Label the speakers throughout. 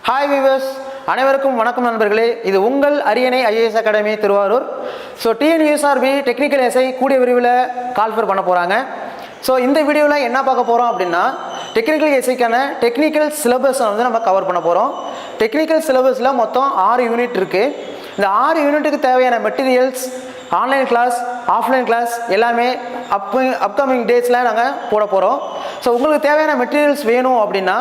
Speaker 1: Hi viewers, அனைவருக்கும் வணக்கம் நண்பர்களே. இது உங்கள் அரியணை IAS academy Thiruvarur. So TNUSRB technical SI கூடிய விரைவில் கால்ஃபர் பண்ண போகிறாங்க. ஸோ இந்த வீடியோவில் என்ன பார்க்க போகிறோம் அப்படின்னா, டெக்னிக்கல் எஸ்ஐக்கான டெக்னிக்கல் சிலபஸை வந்து நம்ம கவர் பண்ண போகிறோம். டெக்னிக்கல் சிலபஸில் மொத்தம் 6 யூனிட் இருக்குது. இந்த 6 யூனிட்டுக்கு தேவையான materials, online class, offline class எல்லாமே அப்கமிங் டேஸில் நாங்கள் போட போகிறோம். ஸோ உங்களுக்கு தேவையான மெட்டீரியல்ஸ் வேணும் அப்படின்னா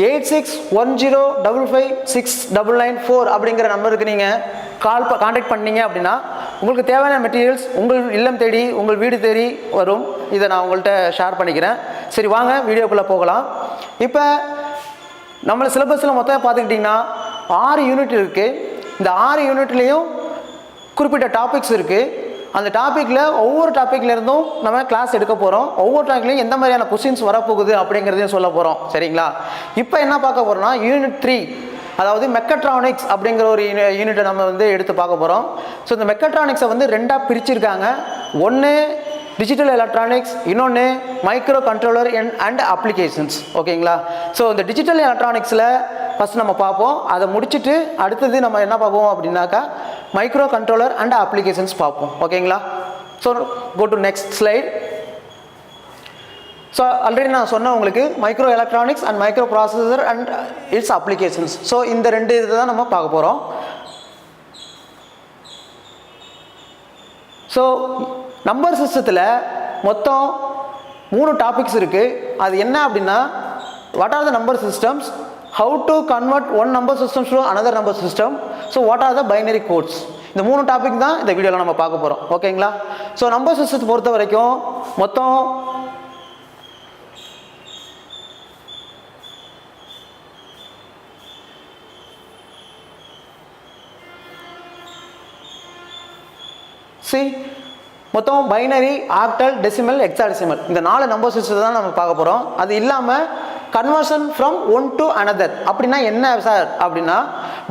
Speaker 1: 8610556994 அப்படிங்கிற நம்பருக்கு நீங்கள் கான்டாக்ட் பண்ணீங்க அப்படின்னா உங்களுக்கு தேவையான மெட்டீரியல்ஸ் உங்கள் இல்லம் தேடி, உங்கள் வீடு தேடி வரும். இதை நான் உங்கள்கிட்ட ஷேர் பண்ணிக்கிறேன். சரி, வாங்க வீடியோக்குள்ளே போகலாம். இப்போ நம்மளை சிலபஸில் மொத்தம் பார்த்துக்கிட்டிங்கன்னா 6 யூனிட் இருக்குது. இந்த 6 யூனிட்லேயும் குறிப்பிட்ட டாபிக்ஸ் இருக்குது. அந்த டாப்பிக்கில் ஒவ்வொரு டாப்பிக்லேருந்தும் நம்ம கிளாஸ் எடுக்க போகிறோம். ஒவ்வொரு டாப்பிக்லையும் எந்த மாதிரியான கொஸ்டின்ஸ் வரப்போகுது அப்படிங்கிறதையும் சொல்ல போகிறோம். சரிங்களா? இப்போ என்ன பார்க்க போகிறோம்னா யூனிட் 3, அதாவது மெக்கட்ரானிக்ஸ் அப்படிங்கிற ஒரு யூனிட்டை நம்ம வந்து எடுத்து பார்க்க போகிறோம். ஸோ இந்த மெக்கட்ரானிக்ஸை வந்து 2ஆக பிரிச்சிருக்காங்க. ஒன்று டிஜிட்டல் எலக்ட்ரானிக்ஸ், இன்னொன்று மைக்ரோ கண்ட்ரோலர் அண்ட் அப்ளிகேஷன்ஸ். ஓகேங்களா? ஸோ இந்த டிஜிட்டல் எலக்ட்ரானிக்ஸில் ஃபஸ்ட் நம்ம பார்ப்போம். அதை முடிச்சுட்டு அடுத்தது நம்ம என்ன பார்ப்போம் அப்படின்னாக்கா மைக்ரோ கண்ட்ரோலர் அண்ட் அப்ளிகேஷன்ஸ் பார்ப்போம். ஓகேங்களா? So go to next slide. So already நான் சொன்னேன் உங்களுக்கு microelectronics and microprocessor and its applications. So இந்த 2 இது தான் நம்ம பார்க்க போகிறோம். ஸோ நம்பர் சிஸ்டத்தில் மொத்தம் 3 டாபிக்ஸ் இருக்குது. அது என்ன அப்படின்னா, what are the number systems, how to convert one number systems to another number system, so what are the binary codes. இந்த 3 டாபிக் தான் இந்த வீடியோவில் நம்ம பார்க்க போகிறோம். ஓகேங்களா? ஸோ நம்பர் சிஸ்டத்தை பொறுத்த வரைக்கும் மொத்தம் மொத்தம் பைனரி, ஆக்டல், டெசிமல், ஹெக்ஸாடெசிமல் இந்த 4 நம்பர் சிஸ்டத்தை தான் நம்ம பார்க்க போகிறோம். அது இல்லாமல் conversion from one to another அப்படின்னா என்ன சார் அப்படின்னா,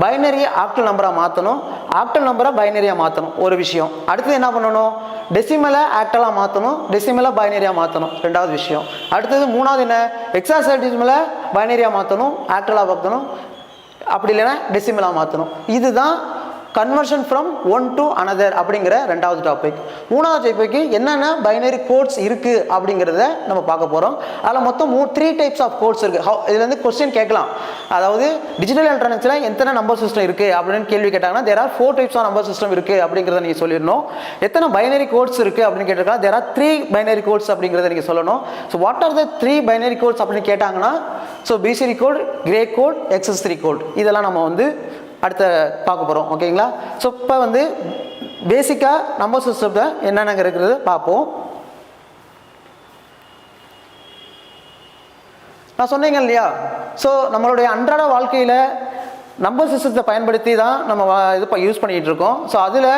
Speaker 1: பைனரியை ஆக்டல் நம்பராக மாற்றணும், ஆக்டல் நம்பரை பைனரியாக மாற்றணும் ஒரு விஷயம். அடுத்தது என்ன பண்ணணும், டெசிமலை ஆக்டலாக மாற்றணும், டெசிமலை பைனரியாக மாற்றணும் ரெண்டாவது விஷயம். அடுத்தது மூணாவது என்ன, ஹெக்ஸாடெசிமலை பைனரியாக மாற்றணும், ஆக்டலாக மாற்றணும், அப்படி இல்லைன்னா டெசிமலாக மாற்றணும். இதுதான் conversion from one to another அப்படிங்கிற 2வது டாபிக். 3வது டாபிக்கு என்னென்ன பைனரி கோட்ஸ் இருக்குது அப்படிங்கிறத நம்ம பார்க்க போகிறோம். அதில் மொத்தம் 3 டைப்ஸ் ஆஃப் கோட்ஸ் இருக்குது. இதில் வந்து கொஸ்டின் கேட்கலாம், அதாவது டிஜிட்டல் எலக்ட்ரானிக்ஸில் எத்தனை நம்பர் சிஸ்டம் இருக்குது அப்படின்னு கேள்வி கேட்டாங்கன்னா there are 4 types of number system இருக்குது அப்படிங்கிறத நீங்கள் சொல்லிடணும். எத்தனை பைனரி கோட்ஸ் இருக்குது அப்படின்னு கேட்டிருக்காங்க, தேர் ஆர் 3 பைனரி கோட்ஸ் அப்படிங்கிறத நீங்கள் சொல்லணும். So what are the 3 binary codes அப்படின்னு கேட்டாங்கன்னா, so BCD code, gray code, XS3 code இதெல்லாம் நம்ம வந்து அடுத்த பார்க்க போகிறோம். ஓகேங்களா? ஸோ இப்போ வந்து பேசிக்காக நம்பர் சிஸ்டத்தை என்னென்ன இருக்கிறது பார்ப்போம். நான் சொன்னீங்க இல்லையா, ஸோ நம்மளுடைய அன்றாட வாழ்க்கையில் நம்பர் சிஸ்டத்தை பயன்படுத்தி தான் நம்ம இது யூஸ் பண்ணிகிட்டு இருக்கோம். ஸோ அதில்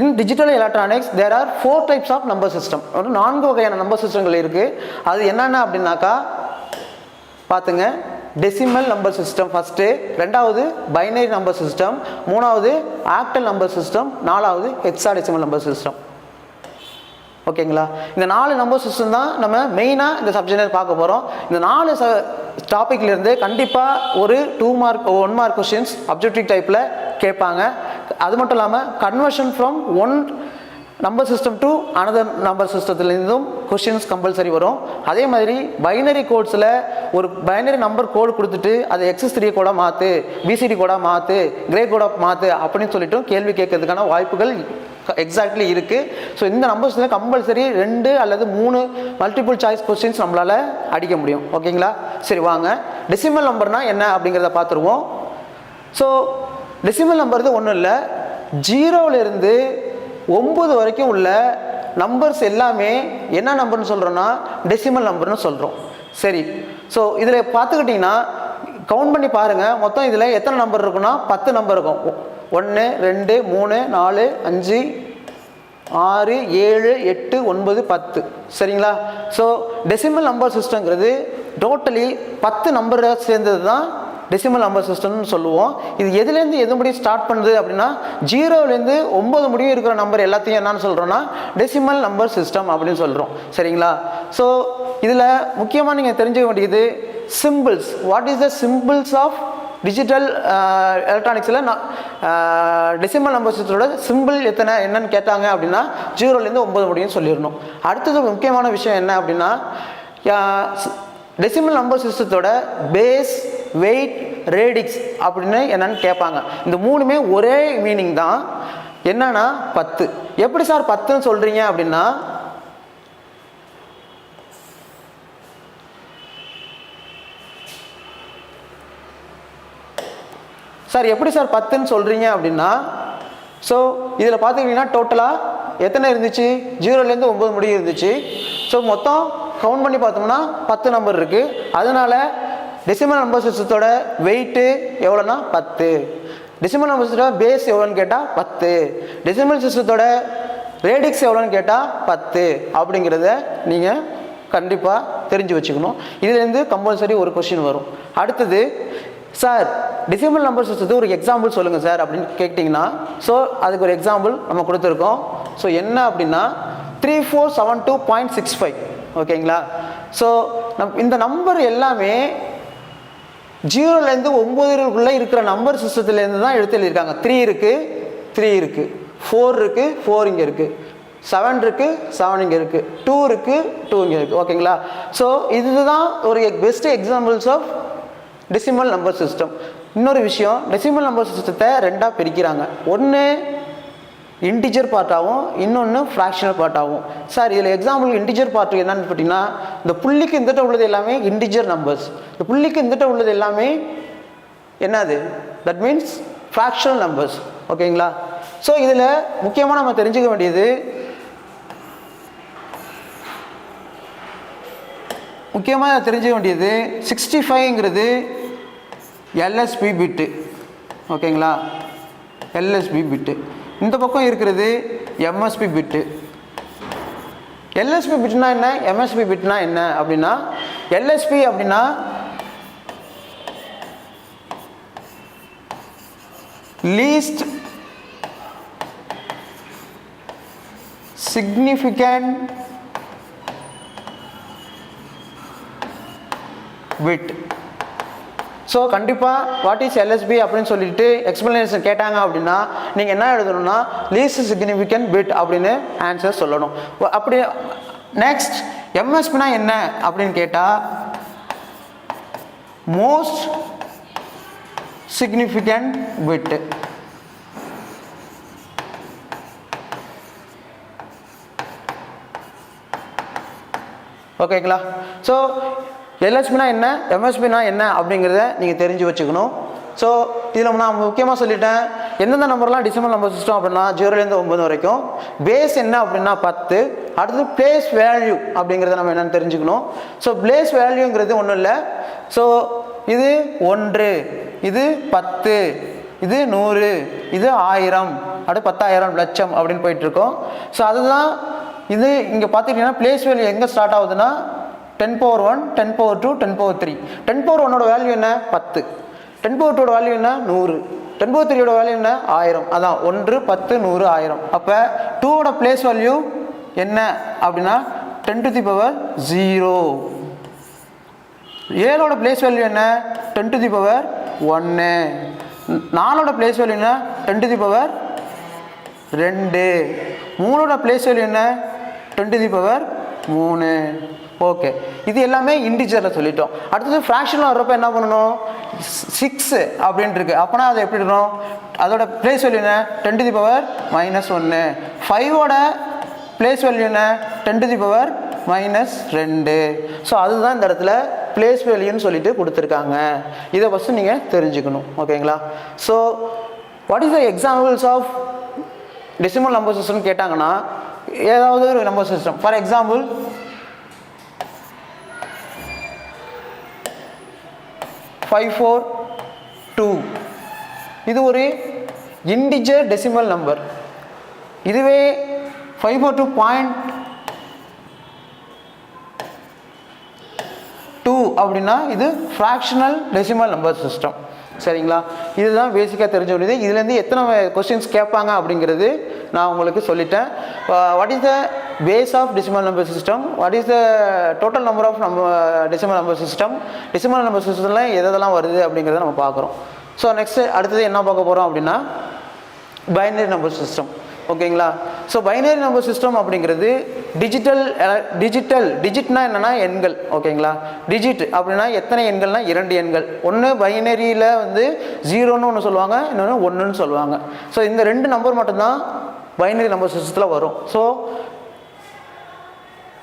Speaker 1: in digital electronics there are 4 types of number system. ஒரு 4 வகையான நம்பர் சிஸ்டங்கள் இருக்குது. அது என்னென்ன அப்படின்னாக்கா பார்த்துங்க, டெசிமல் நம்பர் சிஸ்டம் ஃபஸ்ட்டு, 2வது பைனரி நம்பர் சிஸ்டம், 3வது ஆக்டல் நம்பர் சிஸ்டம், 4வது ஹெக்ஸாடெசிமல் நம்பர் சிஸ்டம். ஓகேங்களா? இந்த 4 நம்பர் சிஸ்டம் தான் நம்ம மெயினாக இந்த சப்ஜெக்டில் பார்க்க போகிறோம். இந்த 4 டாப்பிக்லேருந்து கண்டிப்பாக ஒரு 2 மார்க் 1 மார்க் கொஸ்டின்ஸ் அப்ஜெக்டிவ் டைப்பில் கேட்பாங்க. அது மட்டும் இல்லாமல் conversion from one number system to another number சிஸ்டத்துலேருந்தும் கொஸ்டின்ஸ் கம்பல்சரி வரும். அதே மாதிரி பைனரி கோட்ஸில் ஒரு பைனரி நம்பர் கோடு கொடுத்துட்டு அதை XS3 கோடாக மாற்று, BCD கோடாக மாற்று, கிரே கோடாக மாற்று அப்படின்னு சொல்லிட்டு கேள்வி கேட்கறதுக்கான வாய்ப்புகள் எக்ஸாக்ட்லி இருக்குது. ஸோ இந்த நம்பர்ஸில் கம்பல்சரி 2 அல்லது 3 மல்டிபிள் சாய்ஸ் கொஸ்டின்ஸ் நம்மளால் அடிக்க முடியும். ஓகேங்களா? சரி, வாங்க டெசிமல் நம்பர்னால் என்ன அப்படிங்கிறத பார்த்துருவோம். ஸோ டெசிமல் நம்பர் ஒன்றும் இல்லை, 0லேருந்து 9 வரைக்கும் உள்ள நம்பர்ஸ் எல்லாமே என்ன நம்பர்னு சொல்கிறோன்னா டெசிமல் நம்பர்னு சொல்கிறோம். சரி, ஸோ இதில் பார்த்துக்கிட்டிங்கன்னா கவுண்ட் பண்ணி பாருங்கள், மொத்தம் இதில் எத்தனை நம்பர் இருக்குன்னா 10 நம்பர் இருக்கும். 1 2 3 4 5 6 7 8 9 10. சரிங்களா? ஸோ டெசிமல் நம்பர் சிஸ்டங்கிறது டோட்டலி 10 நம்பரை சேர்ந்தது தான் டெசிமல் நம்பர் சிஸ்டம்னு சொல்லுவோம். இது எதுலேருந்து எது முடியும் ஸ்டார்ட் பண்ணுது அப்படின்னா 0லேருந்து 9 முடியும் இருக்கிற நம்பர் எல்லாத்தையும் என்னன்னு சொல்கிறோன்னா டெசிமல் நம்பர் சிஸ்டம் அப்படின்னு சொல்கிறோம். சரிங்களா? ஸோ இதில் முக்கியமாக நீங்கள் தெரிஞ்சுக்க வேண்டியது symbols. What is the symbols of digital எலக்ட்ரானிக்ஸில் டெசிமல் நம்பர் சிஸ்டத்தோட சிம்பிள் என்னன்னு கேட்டாங்க அப்படின்னா 0லேருந்து 9 முடியும்னு சொல்லிடணும். அடுத்தது முக்கியமான விஷயம் என்ன அப்படின்னா டெசிமல் நம்பர் சிஸ்டத்தோட பேஸ், வெயிட், ரேடிக்ஸ் அப்படின்னு என்னன்னு கேட்பாங்க. இந்த மூணுமே ஒரே மீனிங் தான். என்னன்னா 10. எப்படி சார் 10ன்னு சொல்றீங்க அப்படின்னா சார் எப்படி சார் 10ன்னு சொல்றீங்க அப்படின்னா ஸோ இதில் பார்த்துக்கிட்டிங்கன்னா டோட்டலாக எத்தனை இருந்துச்சு? 0லேருந்து 9 முடியும் இருந்துச்சு. ஸோ மொத்தம் கவுண்ட் பண்ணி பார்த்தோம்னா 10 நம்பர் இருக்குது. அதனால டெசிமல் நம்பர் சிஸ்டத்தோட வெயிட்டு எவ்வளோனா 10. டெசிமல் நம்பர் சிஸ்டத்தோட பேஸ் எவ்வளோன்னு கேட்டால் 10. டெசிமல் சிஸ்டத்தோட ரேடிக்ஸ் எவ்வளோன்னு கேட்டால் 10 அப்படிங்கிறத நீங்கள் கண்டிப்பாக தெரிஞ்சு வச்சுக்கணும். இதுலேருந்து கம்பல்சரி ஒரு கொஸ்டின் வரும். அடுத்தது சார் டெசிமல் நம்பர் சிஸ்டத்துக்கு ஒரு எக்ஸாம்பிள் சொல்லுங்கள் சார் அப்படின்னு கேட்டிங்கன்னா ஸோ அதுக்கு ஒரு எக்ஸாம்பிள் நம்ம கொடுத்துருக்கோம். ஸோ என்ன அப்படின்னா 3472.65. ஓகேங்களா? ஸோ இந்த நம்பர் எல்லாமே 0லேருந்து 9 இருக்கிற நம்பர் சிஸ்டத்துலேருந்து தான் எடுத்து எழுதியிருக்காங்க. 3 இருக்குது, 3 இருக்குது, 4 இருக்குது, 4 இங்கே இருக்குது, 7 இருக்குது, 7 இங்கே இருக்குது, 2 இருக்குது, 2 இங்கே இருக்குது. ஓகேங்களா? ஸோ இதுதான் ஒரு best examples of decimal number system. இன்னொரு விஷயம், டெசிமல் நம்பர் சிஸ்டத்தை ரெண்டாக பிரிக்கிறாங்க. ஒன்று இன்டிஜர் பார்ட்டாகவும் இன்னொன்று ஃப்ராக்ஷனல் பார்ட்டாகவும். சார் இதில் எக்ஸாம்பிள் இன்டிஜர் பார்ட்டு என்னன்னு பார்த்தீங்கன்னா இந்த புள்ளிக்கு இந்தட்ட உள்ளது எல்லாமே இன்டிஜர் நம்பர்ஸ், இந்த புள்ளிக்கு இந்தட்ட உள்ளது எல்லாமே என்னது? That means fractional numbers. ஓகேங்களா? ஸோ இதில் முக்கியமாக நம்ம தெரிஞ்சுக்க வேண்டியது 65ங்கிறது எல்எஸ்பி பிட்டு. ஓகேங்களா? எல்எஸ்பி பிட்டு. இந்த பக்கம் இருக்கிறது எம்எஸ்பி பிட்டு. எல்எஸ்பி பிட்னா என்ன, எம்எஸ்பி பிட்னா என்ன அப்படின்னா எல்எஸ்பி அப்படின்னா லீஸ்ட் சிக்னிஃபிகண்ட் பிட். ஸோ கண்டிப்பாக வாட் இஸ் எல்எஸ்பி அப்படின்னு சொல்லிட்டு எக்ஸ்பிளனேஷன் கேட்டாங்க அப்படின்னா நீங்கள் என்ன எழுதணும்னா லீஸ்ட் சிக்னிஃபிகண்ட் பிட் அப்படின்னு ஆன்சர் சொல்லணும். அப்படி நெக்ஸ்ட் எம்எஸ்பினா என்ன அப்படின்னு கேட்டால் மோஸ்ட் சிக்னிஃபிகண்ட் பிட். ஓகேங்களா? ஸோ எல்எஸ்பினா என்ன, எம்எஸ்பினா என்ன அப்படிங்கிறத நீங்கள் தெரிஞ்சு வச்சுக்கணும். ஸோ இதில் நான் முக்கியமாக சொல்லிட்டேன் எந்தெந்த நம்பர்லாம் டெசிமல் நம்பர் சிஸ்டம் அப்படின்னா 0லேருந்து 9 வரைக்கும். பேஸ் என்ன அப்படின்னா 10. அடுத்தது பிளேஸ் வேல்யூ அப்படிங்கிறத நம்ம என்னென்னு தெரிஞ்சுக்கணும். ஸோ பிளேஸ் வேல்யூங்கிறது ஒன்றும் இல்லை. ஸோ இது 1, இது 10, இது 100, இது 1000, அடுத்து 10,000, லட்சம் அப்படின்னு போயிட்டுருக்கோம். ஸோ அதுதான் இது. இங்கே பார்த்துக்கிட்டிங்கன்னா பிளேஸ் வேல்யூ எங்கே ஸ்டார்ட் ஆகுதுன்னா 10^1, 10^2, 10^3. 10^1 வேல்யூ என்ன 10, 10^2 வேல்யூ என்ன 100, 10^3 வேல்யூ என்ன 1000. அதான் 1, 10, 100, 1000. அப்போ 2 பிளேஸ் வேல்யூ என்ன அப்படின்னா 10^0. 7 பிளேஸ் வேல்யூ என்ன 10^1. 4 பிளேஸ் வேல்யூ என்ன 10^2. 3 பிளேஸ் வேல்யூ என்ன 10^3. ஓகே, இது எல்லாமே இன்டிஜரில் சொல்லிட்டோம். அடுத்தது ஃப்ராக்ஷனில் வர்றப்போ என்ன பண்ணணும் 6 அப்படின்ட்டு இருக்கு. அப்போனா அது எப்படி இருக்கணும், அதோட பிளேஸ் வேல்யூ என்ன 10^-1. 5ஓட பிளேஸ் வேல்யூ என்ன 10^-2. ஸோ அதுதான் இந்த இடத்துல பிளேஸ் வேல்யூன்னு சொல்லிட்டு கொடுத்துருக்காங்க. இதை ஃபஸ்ட்டு நீங்கள் தெரிஞ்சுக்கணும். ஓகேங்களா? So what is the examples of decimal number system கேட்டாங்கன்னா ஏதாவது ஒரு நம்பர் சிஸ்டம், ஃபார் எக்ஸாம்பிள் 542. இது ஒரு இன்டிஜர் டெசிமல் நம்பர். இதுவே 542.2 அப்படின்னா இது ஃப்ராக்ஷனல் டெசிமல் நம்பர் சிஸ்டம். சரிங்களா, இதுதான் பேசிக்காக தெரிஞ்ச வேண்டியது. இதுலேருந்து எத்தனை கொஸ்டின்ஸ் கேட்பாங்க அப்படிங்கிறது நான் உங்களுக்கு சொல்லிட்டேன். What is the base of decimal number system, what is the total number of decimal number system, decimal number சிஸ்டம்ல எதெல்லாம் வருது அப்படிங்கிறத நம்ம பார்க்குறோம். ஸோ நெக்ஸ்ட் அடுத்தது என்ன பார்க்க போகிறோம் அப்படின்னா பைனரி நம்பர் சிஸ்டம். ஓகேங்களா, ஸோ பைனரி நம்பர் சிஸ்டம் அப்படிங்கிறது டிஜிட்னா என்னென்னா எண்கள். ஓகேங்களா, டிஜிட் அப்படின்னா எத்தனை எண்கள்னா 2 எண்கள். ஒன்று பைனரியில் வந்து 0ன்னு ஒன்று சொல்லுவாங்க, இன்னொன்று 1ன்னு சொல்லுவாங்க. ஸோ இந்த 2 நம்பர் மட்டும்தான் பைனரி நம்பர் சிஸ்டத்தில் வரும். ஸோ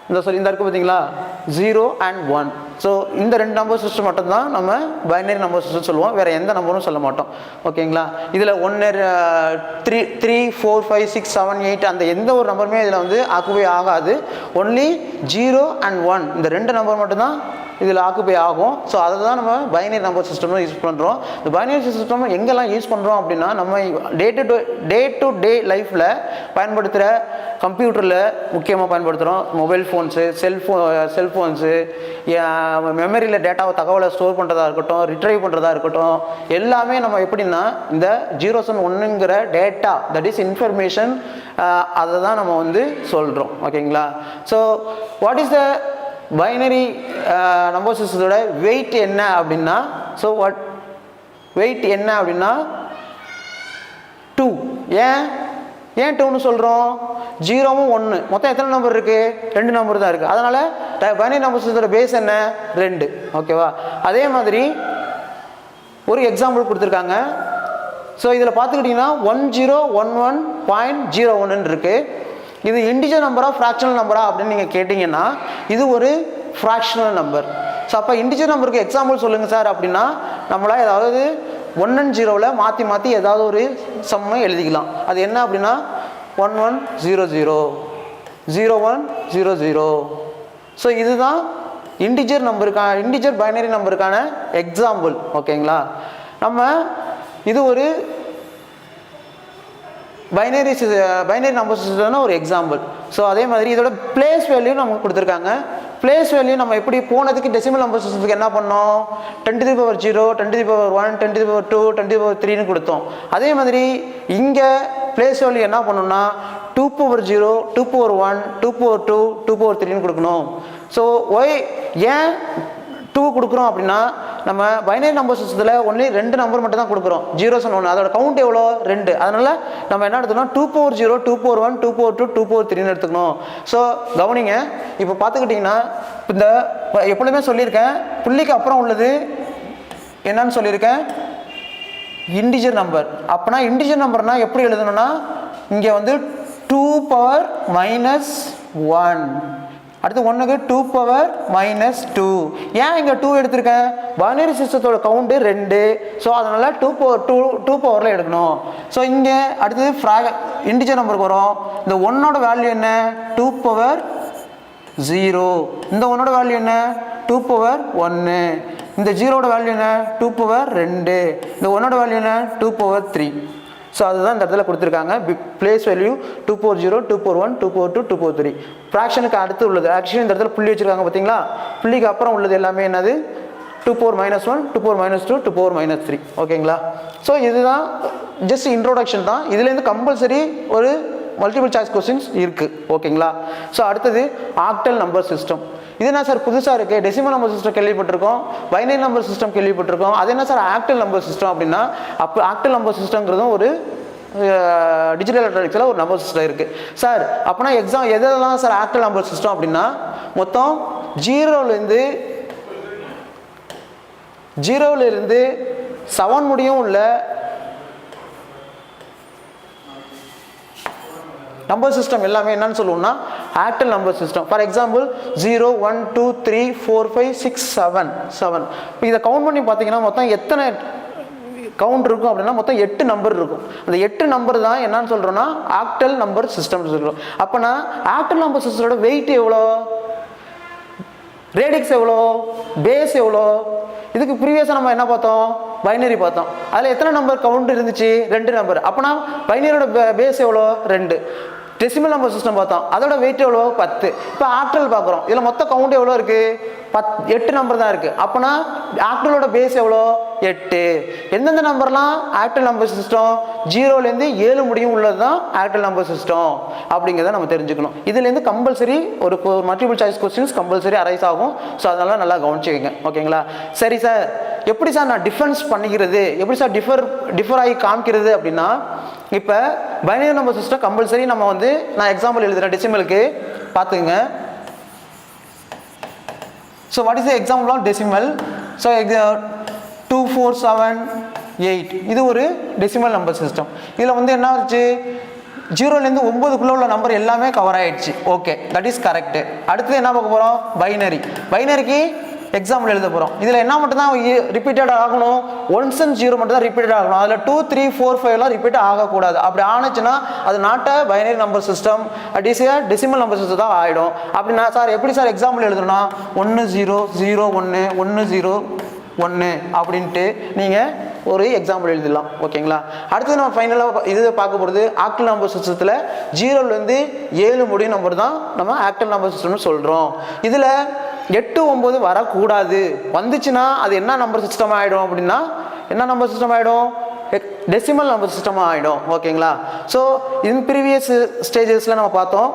Speaker 1: இந்த இருக்கு பார்த்தீங்களா 0 and 1. ஸோ இந்த 2 நம்பர் சிஸ்டம் மட்டும்தான் நம்ம பைனரி நம்பர் சிஸ்டம் சொல்லுவோம், வேறு எந்த நம்பரும் சொல்ல மாட்டோம். ஓகேங்களா, இதில் 1 3 4 5 6 7 8 அந்த எந்த ஒரு நம்பருமே இதில் வந்து ஆக்குபை ஆகாது. ஒன்லி 0 and 1 இந்த 2 நம்பர் மட்டும்தான் இதில் ஆக்குபை ஆகும். ஸோ அதை தான் நம்ம பைனரி நம்பர் சிஸ்டம் யூஸ் பண்ணுறோம். இந்த பைனரி சிஸ்டம் எங்கெல்லாம் யூஸ் பண்ணுறோம் அப்படின்னா நம்ம டே டு டே லைஃப்பில் பயன்படுத்துகிற கம்ப்யூட்டரில் முக்கியமாக பயன்படுத்துகிறோம். மொபைல் ஃபோன்ஸு, செல்ஃபோன்ஸு, மெமரியில் தகவலை ஸ்டோர் பண்ணுறதா இருக்கட்டும், ரிட்ரைவ் பண்ணுறதா இருக்கட்டும், எல்லாமே நம்ம எப்படின்னா இந்த 0s and 1ங்கிற டேட்டா, தட் இஸ் இன்ஃபர்மேஷன், அதை தான் நம்ம வந்து சொல்கிறோம். ஓகேங்களா, so what is the binary number சிஸ்டத்தோட வெயிட் என்ன அப்படின்னா, ஸோ வெயிட் என்ன அப்படின்னா 2. ஏன் 2ன்னு சொல்கிறோம்? 0வும் 1 மொத்தம் எத்தனை நம்பர் இருக்குது? 2 நம்பர் தான் இருக்குது. அதனால் பைனரி நம்பர் சிஸ்டத்தோட பேஸ் என்ன? 2. ஓகேவா, அதே மாதிரி ஒரு எக்ஸாம்பிள் கொடுத்துருக்காங்க. ஸோ இதில் பார்த்துக்கிட்டிங்கன்னா 1011.01 இருக்குது. இது இன்டிஜர் நம்பரா ஃப்ராக்ஷனல் நம்பரா அப்படின்னு நீங்கள் கேட்டிங்கன்னா இது ஒரு ஃப்ராக்ஷனல் நம்பர். ஸோ அப்போ இன்டிஜர் நம்பருக்கு எக்ஸாம்பிள் சொல்லுங்கள் சார் அப்படின்னா நம்மளா ஏதாவது 1 and 0ல் மாற்றி ஏதாவது ஒரு சம்மை எழுதிக்கலாம். அது என்ன அப்படின்னா 1100 0100. ஸோ இதுதான் இன்டிஜர் பைனரி நம்பருக்கான எக்ஸாம்பிள். ஓகேங்களா, நம்ம இது ஒரு பைனரி நம்பர் சிஸ்டம்னா ஒரு எக்ஸாம்பிள். ஸோ அதே மாதிரி இதோட பிளேஸ் வேல்யூ நமக்கு கொடுத்துருக்காங்க. பிளேஸ் வேல்யூ நம்ம எப்படி போனதுக்கு டெசிமல் நம்பர் சிஸ்டத்துக்கு என்ன பண்ணோம்? 10⁻0 10⁻1 10⁻2 10⁻3ன்னு கொடுத்தோம். அதே மாதிரி இங்கே பிளேஸ் வேல்யூ என்ன பண்ணணும்னா 2⁻0 2⁻1 2⁻2 2⁻3ன்னு கொடுக்கணும். ஸோ ஏன் 2 கொடுக்குறோம் அப்படின்னா நம்ம பைனரி நம்பர் சிஸ்டத்தில் ஒன்லி 2 நம்பர் மட்டும் தான் கொடுக்குறோம், 0s and 1. அதோட கவுண்ட் எவ்வளோ? 2. அதனால நம்ம என்ன எடுத்துக்கணும்? 2⁻0 2⁻1 2⁻2 2⁻3ன்னு எடுத்துக்கணும். ஸோ கவனிங்க, இப்போ பார்த்துக்கிட்டிங்கன்னா இந்த எப்பொழுதுமே சொல்லியிருக்கேன், புள்ளிக்கு அப்புறம் உள்ளது என்னன்னு சொல்லியிருக்கேன், இன்டிஜர் நம்பர். அப்போனா இன்டிஜர் நம்பர்னா எப்படி எழுதணும்னா இங்கே வந்து 2⁻−1, அடுத்து 1க்கு 2⁻−2. ஏன் இங்கே 2 எடுத்திருக்கேன்? Binary சிஸ்டத்தோட count 2. ஸோ அதனால 2 பவரில் எடுக்கணும். ஸோ இங்கே அடுத்தது இன்டிஜர் நம்பருக்கு வரும். இந்த 1ஓட வேல்யூ என்ன? 2⁻0. இந்த 1ஓட வேல்யூ என்ன? 2⁻1. இந்த 0ஓட வேல்யூ என்ன? 2⁻2. இந்த 1ஓட வேல்யூ என்ன? 2⁻3. ஸோ அதுதான் இந்த இடத்துல கொடுத்துருக்காங்க. Place value 2⁻0 2⁻1 2⁻2 2⁻3. ஃப்ராக்ஷனுக்கு அடுத்து உள்ளது ஆக்சுவலி இந்த இடத்துல புள்ளி வச்சுருக்காங்க பார்த்தீங்களா? புள்ளிக்கு அப்புறம் உள்ளது எல்லாமே என்னது? 2⁻−1 2⁻−2 2⁻−3. ஓகேங்களா, ஸோ இதுதான் ஜஸ்ட் இன்ட்ரோடக்ஷன் தான். இதுலேருந்து கம்பல்சரி ஒரு மல்டிபிள் சாய்ஸ் கொஸ்டின்ஸ் இருக்குது. ஓகேங்களா, ஸோ அடுத்தது ஆக்டல் நம்பர் சிஸ்டம். இது என்ன சார் புதுசாக இருக்குது? டெசிமல் நம்பர் சிஸ்டம் கேள்விப்பட்டிருக்கோம், பைனரி நம்பர் சிஸ்டம் கேள்விப்பட்டிருக்கோம். அது என்ன சார் ஆக்டல் நம்பர் சிஸ்டம் அப்படின்னா? அப்போ ஆக்டல் நம்பர் சிஸ்டம்ங்கிறதும் ஒரு டிஜிட்டல் எலக்ட்ரானிக்ஸில் ஒரு நம்பர் சிஸ்டம் இருக்குது சார். அப்போனா எதெல்லாம் சார் ஆக்டல் நம்பர் சிஸ்டம் அப்படின்னா மொத்தம் 0லேருந்து 7 முடியும் உள்ள நம்பர் சிஸ்டம் எல்லாமே என்னன்னு சொல்லுவோம்னா octal number system. For example 0 1 2 3 4 5 6 7. இப்போ இதை கவுண்ட் பண்ணி பார்த்தீங்கன்னா மொத்தம் எத்தனை கவுண்ட் இருக்கும் அப்படின்னா மொத்தம் 8 நம்பர் இருக்கும். அந்த 8 நம்பர் தான் என்னன்னு சொல்கிறோன்னா ஆக்டல் நம்பர் சிஸ்டம் சொல்கிறோம். அப்போனா ஆக்டல் நம்பர் சிஸ்டத்தோட வெயிட் எவ்வளோ, ரேடிக்ஸ் எவ்வளோ, பேஸ் எவ்வளோ? இதுக்கு ப்ரீவியஸாக நம்ம என்ன பார்த்தோம்? பைனரி பார்த்தோம். அதில் எத்தனை நம்பர் கவுண்ட் இருந்துச்சு? 2 நம்பர். அப்போனா பைனரியோட பேஸ் எவ்வளோ? 2. டெசிமல் நம்பர் சிஸ்டம் பார்த்தோம், அதோட வெயிட் எவ்வளோ 10. இப்போ ஆக்டல் பார்க்குறோம், இதில் மொத்த கவுண்ட் எவ்வளோ இருக்குது 8 நம்பர் தான் இருக்குது. அப்போனா ஆக்டலோட பேஸ் எவ்வளோ 8. எந்தெந்த நம்பர்லாம் ஆக்டல் நம்பர் சிஸ்டம் 0லேருந்து 7 முடியும் உள்ளது தான் ஆக்டல் நம்பர் சிஸ்டம் அப்படிங்கிறத நம்ம தெரிஞ்சுக்கணும். இதுலேருந்து கம்பல்சரி ஒரு multiple choice questions compulsory arise ஆகும். ஸோ அதனால நல்லா கவனிச்சுக்கோங்க. ஓகேங்களா? சரி சார், எப்படி சார் நான் டிஃபரன்ஸ் பண்ணிக்கிறது, எப்படி சார் டிஃபர் ஆகி காமிக்கிறது அப்படின்னா, இப்போ பைனரி நம்பர் சிஸ்டம் கம்பல்சரி நம்ம வந்து நான் எக்ஸாம்பிள் எழுதுகிறேன் டெசிமலுக்கு பார்த்துங்க. So what is the example of decimal? So 2 4 7 8 இது ஒரு டெசிமல் நம்பர் சிஸ்டம். இதில் வந்து என்ன ஆச்சு, 0லேருந்து 9க்குள்ளே உள்ள நம்பர் எல்லாமே கவர் ஆகிடுச்சு. Okay, that is correct. அடுத்தது என்ன பார்க்க போகிறோம், பைனரிக்கு எக்ஸாம்பிள் எழுத போகிறோம். இதில் என்ன மட்டும் தான் ரிப்பீட்டட் ஆகணும், 1s and 0 மட்டும் தான் ரிப்பீட்டட் ஆகணும். அதில் 2 3 4 5 ரிப்பீட் ஆகக்கூடாது. அப்படி ஆனிச்சுன்னா அது not a binary number system, at is a decimal number system தான் ஆகிடும். அப்படின்னா சார் எப்படி சார் எக்ஸாம்பிள் எழுதணும்னா 1 0 0 1 1 0 1 அப்படின்ட்டு நீங்கள் ஒரு எக்ஸாம்பிள் எழுதிடலாம். ஓகேங்களா? அடுத்து நம்ம ஃபைனலாக இது பார்க்க போகிறது ஆக்டல் நம்பர் சிஸ்டத்தில் 0லேருந்து 7 முடியும் நம்பர் தான் நம்ம ஆக்டல் நம்பர் சிஸ்டம்னு சொல்கிறோம். இதில் 8 9 வரக்கூடாது. வந்துச்சுன்னா அது என்ன நம்பர் சிஸ்டம் ஆகிடும் அப்படின்னா, என்ன நம்பர் சிஸ்டம் ஆகிடும், டெசிமல் நம்பர் சிஸ்டம் ஆகிடும். ஓகேங்களா? ஸோ இன் ப்ரீவியஸ் ஸ்டேஜஸில் நம்ம பார்த்தோம்.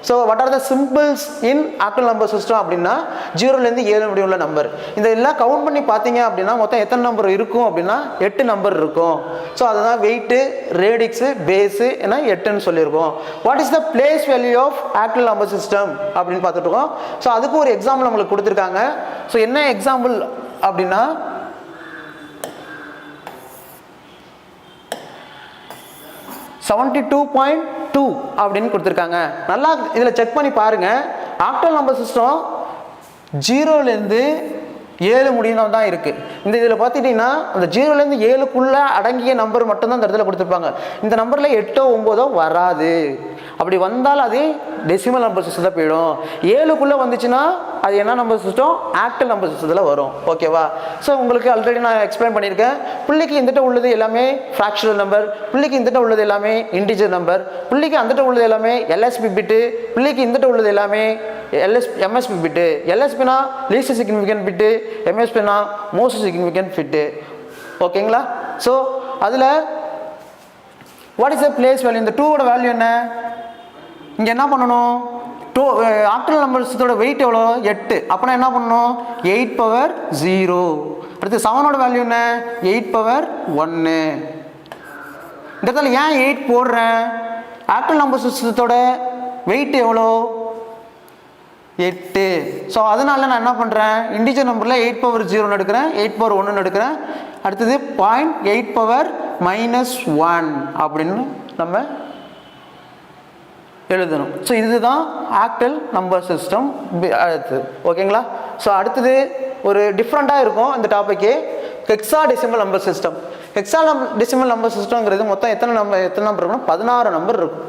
Speaker 1: So what are the symbols in octal number system அப்படின்னா 0லேருந்து 7 முடியும் உள்ள நம்பர். இந்த எல்லாம் கவுண்ட் பண்ணி பார்த்தீங்க அப்படின்னா மொத்தம் எத்தனை நம்பர் இருக்கும் அப்படின்னா 8 நம்பர் இருக்கும். ஸோ அதுதான் வெயிட்டு, ரேடிக்ஸு, பேஸு ஏன்னா 8ன்னு சொல்லியிருக்கோம். What is the place value of octal number system அப்படின்னு பார்த்துட்டு இருக்கோம். ஸோ அதுக்கு ஒரு எக்ஸாம்பிள் நம்மளுக்கு கொடுத்துருக்காங்க. ஸோ என்ன எக்ஸாம்பிள் அப்படின்னா, $72.2 அப்படின்னு கொடுத்துருக்காங்க. நல்லா இதில் செக் பண்ணி பாருங்க. ஆக்டல் நம்பர் சிஸ்டம் 0லேருந்து 7 முடியும் தான் இருக்குது. இந்த இதில் பார்த்துட்டிங்கன்னா அந்த 0லேருந்து 7க்குள்ளே அடங்கிய நம்பர் மட்டும்தான் இந்த இடத்துல கொடுத்துருப்பாங்க. இந்த நம்பரில் 8 9 வராது. அப்படி வந்தால் அது டெசிமல் நம்பர் சிஸ்டத்தில் போயிடும். 7க்குள்ளே வந்துச்சுன்னா அது என்ன நம்பர் சிஸ்டம், ஆக்டல் நம்பர் சிஸ்டத்தில் வரும். ஓகேவா? ஸோ உங்களுக்கு ஆல்ரெடி நான் எக்ஸ்பிளைன் பண்ணியிருக்கேன். புள்ளிக்கு இந்தட்ட உள்ளது எல்லாமே ஃப்ராக்ஷனல் நம்பர், புள்ளிக்கு இந்தட்ட உள்ளது எல்லாமே இன்டிஜர் நம்பர், புள்ளிக்கு அந்தட்ட உள்ளது எல்லாமே எல்எஸ்பி பிட்டு, புள்ளிக்கு இந்தட்ட உள்ளது எல்லாமே எம்எஸ்பி பிட்டு. எல்எஸ்பினா லீஸ்ட் சிக்னிஃபிகன்ட் பிட்டு, எம்எஸ்பினா மோஸ்ட் சிக்னிஃபிகன்ட் பிட்டு. ஓகேங்களா? ஸோ அதில் what is the place value, இந்த 2ஓட வேல்யூ என்ன, இங்கே என்ன பண்ணணும், ஆக்டல் நம்பர்ஸோட வெயிட் எவ்வளோ 8. அப்போனா என்ன பண்ணணும் 8 பவர் 0. அடுத்து 7ஓட வேல்யூ என்ன 8 பவர் 1. இந்த இடத்துல ஏன் 8 போடுறேன், ஆக்டல் நம்பர் சிஸ்டத்தோட வெயிட் எவ்வளோ 8. ஸோ அதனால நான் என்ன பண்ணுறேன், இண்டிஜர் நம்பரில் 8 பவர் 0 எடுக்கிறேன், 8 பவர் 1 எடுக்கிறேன். அடுத்தது 0.8 பவர் -1 அப்படின்னு நம்ம எழுதணும். ஸோ இதுதான் ஆக்டல் நம்பர் சிஸ்டம். அடுத்து ஓகேங்களா? ஸோ அடுத்தது ஒரு டிஃப்ரெண்ட்டாக இருக்கும் இந்த topic, hexadecimal number system. Hexadecimal number சிஸ்டம்ங்கிறது மொத்தம் எத்தனை நம்பர் இருக்குன்னா 16 நம்பர் இருக்கும்.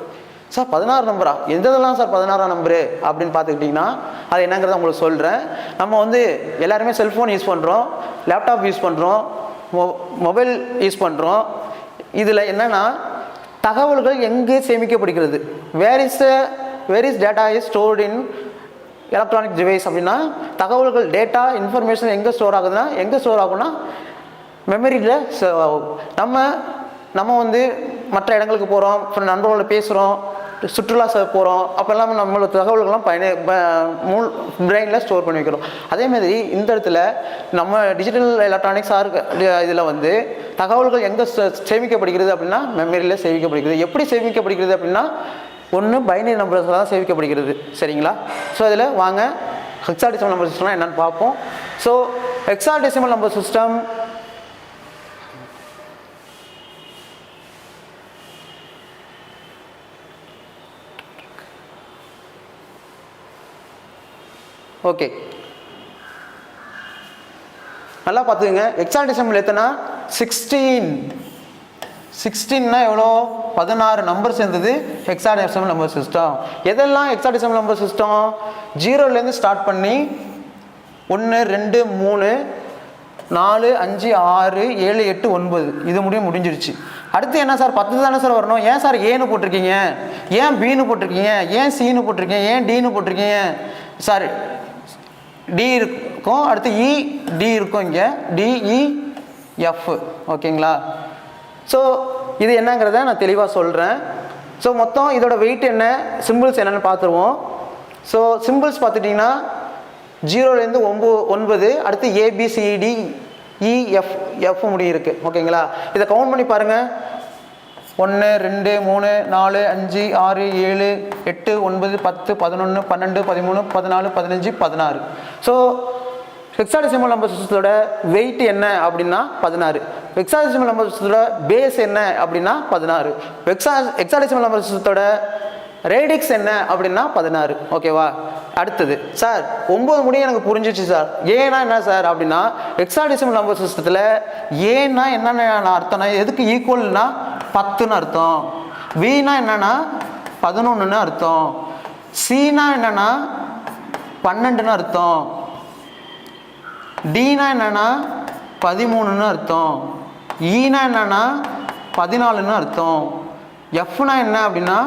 Speaker 1: சார் 16 நம்பரா, எந்ததெல்லாம் சார் 16 நம்பரு அப்படின்னு பார்த்துக்கிட்டிங்கன்னா அது என்னங்கிறத உங்களுக்கு சொல்கிறேன். நம்ம வந்து எல்லாருமே செல்ஃபோன் யூஸ் பண்ணுறோம், லேப்டாப் யூஸ் பண்ணுறோம், மொபைல் யூஸ் பண்ணுறோம். இதில் என்னென்னா தகவல்கள் எங்கே சேமிக்கப்படுகிறது, where is data is stored in electronic device அப்படின்னா தகவல்கள் டேட்டா இன்ஃபர்மேஷன் எங்கே ஸ்டோர் ஆகுதுன்னா, எங்கே ஸ்டோர் ஆகும்னா மெமரியில் சேவ் ஆகும். நம்ம வந்து மற்ற இடங்களுக்கு போகிறோம், நண்பர்களோட பேசுகிறோம், சுற்றுலா போகிறோம், அப்போல்லாம் நம்மளோட தகவல்கள்லாம் பிரெயினில் ஸ்டோர் பண்ணி வைக்கிறோம். அதேமாதிரி இந்த இடத்துல நம்ம டிஜிட்டல் எலக்ட்ரானிக்ஸ் இதில் வந்து தகவல்கள் எங்கே சேமிக்கப்படுகிறது அப்படின்னா மெமரியில் சேமிக்கப்படுகிறது. எப்படி சேமிக்கப்படுகிறது அப்படின்னா ஒன்று பைனரி நம்பர்ஸ் தான் சேமிக்கப்படுகிறது. சரிங்களா? ஸோ அதில் வாங்க ஹெக்ஸாடெசிமல் நம்பர் சிஸ்டம்னா என்னென்னு பார்ப்போம். So hexadecimal number system okay, நல்லா பார்த்துக்கங்க. ஹெக்ஸாடெசிமல் எத்தனை 16னா எவ்வளோ 16 நம்பர் சேர்ந்தது ஹெக்ஸாடெசிமல் நம்பர் சிஸ்டம். எதெல்லாம் ஹெக்ஸாடெசிமல் நம்பர் சிஸ்டம், 0லேருந்து ஸ்டார்ட் பண்ணி 1 2 3 4 5 6 7 8 9 இது முடிஞ்சிருச்சு. அடுத்து என்ன சார் 10 தானே சார் வரணும், ஏன் சார் ஏன்னு போட்டிருக்கீங்க, ஏன் பின்னு போட்டிருக்கீங்க, ஏன் சின்னு போட்டிருக்கீங்க, ஏன் டின்னு போட்டிருக்கீங்க, சார் டி இருக்கும், அடுத்து இ டி இருக்கும், இங்கே டிஇஎஃப். ஓகேங்களா? ஸோ இது என்னங்கிறத நான் தெளிவாக சொல்கிறேன். ஸோ மொத்தம் இதோட வெயிட் என்ன, சிம்பிள்ஸ் என்னென்னு பார்த்துருவோம். ஸோ சிம்பிள்ஸ் பார்த்துட்டிங்கன்னா 0லேருந்து 9, அடுத்து ஏபிசிடி இஎஃப் எஃப் முடியும் இருக்குது. ஓகேங்களா? இதை கவுண்ட் பண்ணி பாருங்கள். 1 2 3 4 5 6 7 8 9 10 11 12 13 14 15 16. ஸோ ஹெக்ஸாடெசிமல் நம்பர் சிஸ்டத்தோட வெயிட் என்ன அப்படின்னா 16. ஹெக்ஸாடெசிமல் நம்பர் சிஸ்டத்தோட பேஸ் என்ன அப்படின்னா 16. ஹெக்ஸாடெசிமல் நம்பர் சிஸ்டத்தோட ரேடிக்ஸ் என்ன அப்படின்னா 16. ஓகேவா? அடுத்தது சார் 9 முடியும் எனக்கு புரிஞ்சிச்சு சார், ஏன்னா என்ன சார் அப்படின்னா ஹெக்ஸாடெசிமல் நம்பர் சிஸ்டத்தில் ஏன்னா என்னென்ன அர்த்தம்னா எதுக்கு ஈக்குவல்னா 10ன்னு அர்த்தம், வினா என்னன்னா 11ன்னு அர்த்தம், சினா என்னன்னா 12ன்னு அர்த்தம், டினா என்னன்னா 13ன்னு அர்த்தம், ஈனா என்னன்னா 14ன்னு அர்த்தம், எஃப்னா என்ன அப்படின்னா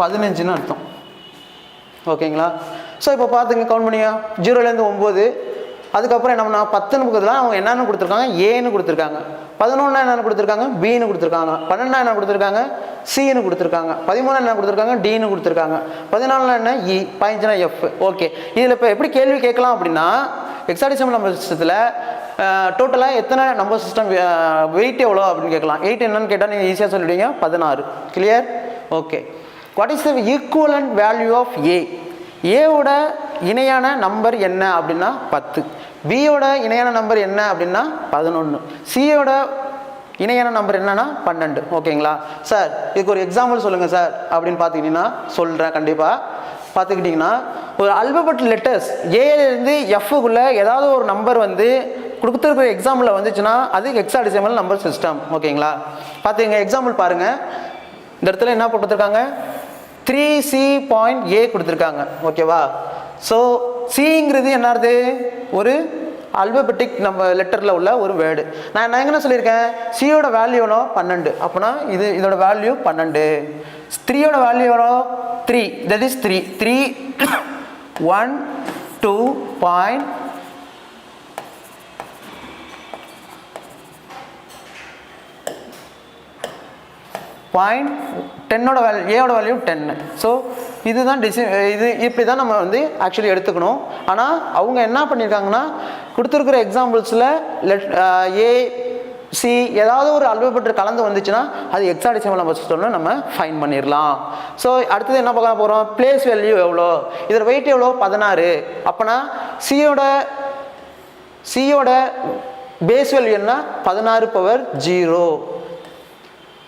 Speaker 1: 15ன்னு அர்த்தம். ஓகேங்களா? ஸோ இப்போ பார்த்துங்க, கவுண்ட் பண்ணியா 0லேருந்து 9. அதுக்கப்புறம் என்ன பண்ணா 10ன்னு பக்கத்தில் அவங்க என்னென்னு கொடுத்துருக்காங்க, ஏன்னு கொடுத்துருக்காங்க, 11 என்னென்னு கொடுத்துருக்காங்க, பின்னு கொடுத்துருக்காங்க, 12 என்ன கொடுத்துருக்காங்க, சின்னு கொடுத்துருக்காங்க, 13 என்ன கொடுத்துருக்காங்க, டின்னு கொடுத்துருக்காங்க, 14 என்ன இ, 15 எஃப். ஓகே, இதில் இப்போ எப்படி கேள்வி கேட்கலாம் அப்படின்னா ஹெக்ஸாடெசிமல் நம்பர் சிஸ்டத்தில் டோட்டலாக எத்தனை நம்பர் சிஸ்டம் வெயிட் எவ்வளோ அப்படின்னு கேட்கலாம். 8 என்னன்னு கேட்டால் நீங்கள் ஈஸியாக சொல்லிடுவீங்க 16. Clear? Okay. What is the equivalent value of A? ஏவோட இணையான நம்பர் என்ன அப்படின்னா 10, பியோட இணையான நம்பர் என்ன அப்படின்னா 11, சியோட இணையான நம்பர் என்னன்னா 12. ஓகேங்களா சார்? இதுக்கு ஒரு எக்ஸாம்பிள் சொல்லுங்கள் சார் அப்படின்னு பார்த்துக்கிட்டிங்கன்னா சொல்கிறேன். கண்டிப்பாக பார்த்துக்கிட்டிங்கன்னா ஒரு அல்பபெட் லெட்டர்ஸ் ஏலேருந்து எஃப்குள்ளே ஏதாவது ஒரு நம்பர் வந்து கொடுத்துருக்கிற எக்ஸாம்பிளில் வந்துச்சுன்னா அது ஹெக்ஸாடெசிமல் நம்பர் சிஸ்டம். ஓகேங்களா? பார்த்துங்க, எக்ஸாம்பிள் பாருங்கள். இந்த இடத்துல என்ன கொடுத்துருக்காங்க, 3C.A கொடுத்துருக்காங்க. ஓகேவா? ஸோ சிங்கிறது என்னது, ஒரு அல்பபெட்டிக் நம்ம லெட்டரில் உள்ள ஒரு வேர்டு. நான் என்ன சொல்லியிருக்கேன், சியோட வேல்யூ எவ்வளோ 12, அப்போனா இதோட வேல்யூ 12. 3யோட வேல்யூ எவ்வளோ 3, தட் இஸ் 3 1 2 பாயிண்ட் 10ஓட வேல்யூ, ஏவோட வேல்யூ 10. ஸோ இதுதான் இது இப்படி தான் நம்ம வந்து ஆக்சுவலி எடுத்துக்கணும். ஆனால் அவங்க என்ன பண்ணியிருக்காங்கன்னா கொடுத்துருக்குற எக்ஸாம்பிள்ஸில் ஏ சி ஏதாவது ஒரு அல்பபெட் கலந்து வந்துச்சுன்னா அது ஹெக்ஸாடெசிமல் நம்பர் சிஸ்டம்னு நம்ம ஃபைன் பண்ணிடலாம். ஸோ அடுத்தது என்ன பார்க்க போகிறோம், பிளேஸ் வேல்யூ எவ்வளோ, இதோட வெயிட் எவ்வளோ 16. அப்போனா சியோட பேஸ் வேல்யூ என்ன 16^0.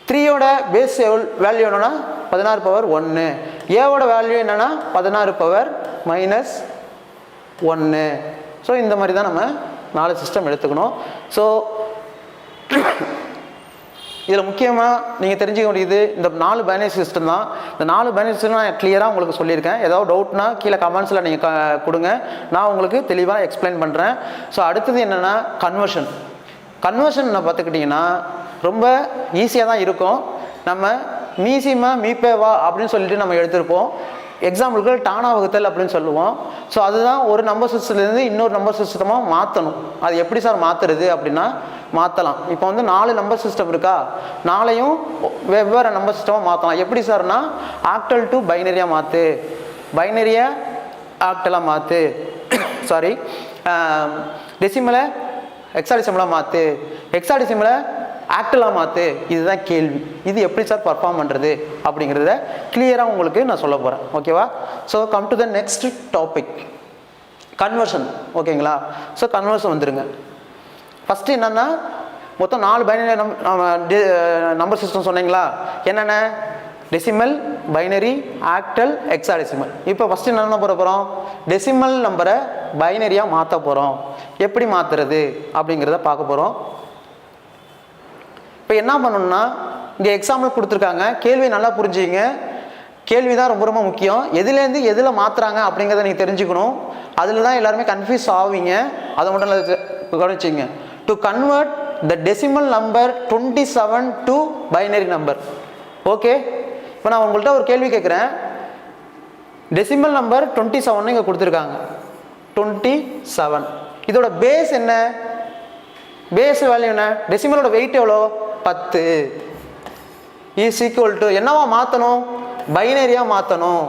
Speaker 1: 3யோட பேஸ் வேல்யூ என்னன்னா 16^1. ஏவோட வேல்யூ என்னன்னா 16^-1. ஸோ இந்த மாதிரி தான் நம்ம 4 சிஸ்டம் எடுத்துக்கணும். ஸோ இதில் முக்கியமாக நீங்கள் தெரிஞ்சுக்க வேண்டியது இந்த 4 பைனரி சிஸ்டம் தான். இந்த 4 பைனரி சிஸ்டம் நான் கிளியராக உங்களுக்கு சொல்லியிருக்கேன். ஏதாவது டவுட்னா கீழே கமெண்ட்ஸில் நீங்கள் கொடுங்க, நான் உங்களுக்கு தெளிவாக எக்ஸ்பிளைன் பண்ணுறேன். ஸோ அடுத்தது என்னென்னா கன்வர்ஷன். பார்த்துக்கிட்டிங்கன்னா ரொம்ப ஈஸியாக தான் இருக்கும். நம்ம மீசிமா மீப்பேவா அப்படின்னு சொல்லிட்டு நம்ம எடுத்திருப்போம். எக்ஸாம்பிளுக்கு டானா வகுத்தல் அப்படின்னு சொல்லுவோம். ஸோ அதுதான் ஒரு நம்பர் சிஸ்டத்துலேருந்து இன்னொரு நம்பர் சிஸ்டமாக மாற்றணும். அது எப்படி சார் மாற்றுறது அப்படின்னா மாற்றலாம். இப்போ வந்து 4 நம்பர் சிஸ்டம் இருக்கா, 4ஐயும் வெவ்வேறு நம்பர் சிஸ்டமாக மாற்றலாம். எப்படி சார்னா ஆக்டல் டு பைனரியாக மாற்று, பைனரியை ஆக்டலாக மாற்று, சாரி டெசிமலை ஹெக்ஸாடெசிமலாக மாற்று, ஹெக்ஸாடெசிமலை ஆக்டலாக மாற்று. இதுதான் கேள்வி. இது எப்படி சார் பர்ஃபார்ம் பண்ணுறது அப்படிங்கிறத கிளியராக உங்களுக்கு நான் சொல்ல போகிறேன். ஓகேவா? So come to the next topic, conversion. ஓகேங்களா? ஸோ கன்வர்ஷன் வந்துடுங்க. ஃபஸ்ட்டு என்னென்னா மொத்தம் 4 பைனரி நம்பர் சிஸ்டம் சொன்னீங்களா, என்னென்ன டெசிமல், பைனரி, ஆக்டல், ஹெக்ஸாடெசிமல். இப்போ ஃபஸ்ட்டு என்ன பண்ண போகிறோம், டெசிமல் நம்பரை பைனரியாக மாற்ற போகிறோம். எப்படி மாற்றுறது அப்படிங்கிறத பார்க்க போகிறோம். இப்போ என்ன பண்ணணும்னா இங்கே எக்ஸாம்பிள் கொடுத்துருக்காங்க, கேள்வி நல்லா புரிஞ்சுங்க. கேள்வி தான் ரொம்ப ரொம்ப முக்கியம். எதுலேருந்து எதில் மாற்றுறாங்க அப்படிங்கிறத நீங்கள் தெரிஞ்சுக்கணும். அதில் தான் எல்லாருமே கன்ஃபியூஸ் ஆவீங்க. அதை மட்டும் கவனிச்சிங்க. To convert the decimal number 27 to binary number. Okay, இப்போ நான் உங்கள்கிட்ட ஒரு கேள்வி கேட்குறேன். டெசிமல் நம்பர் 27 இங்கே கொடுத்துருக்காங்க. 27 இதோட பேஸ் என்ன? பேஸ் வேல்யூ என்ன? டெசிமலோட வெயிட் எவ்வளோ? 10 இஸ் ஈக்குவல் டு என்னவா மாற்றணும்? பைனரியாக மாற்றணும்.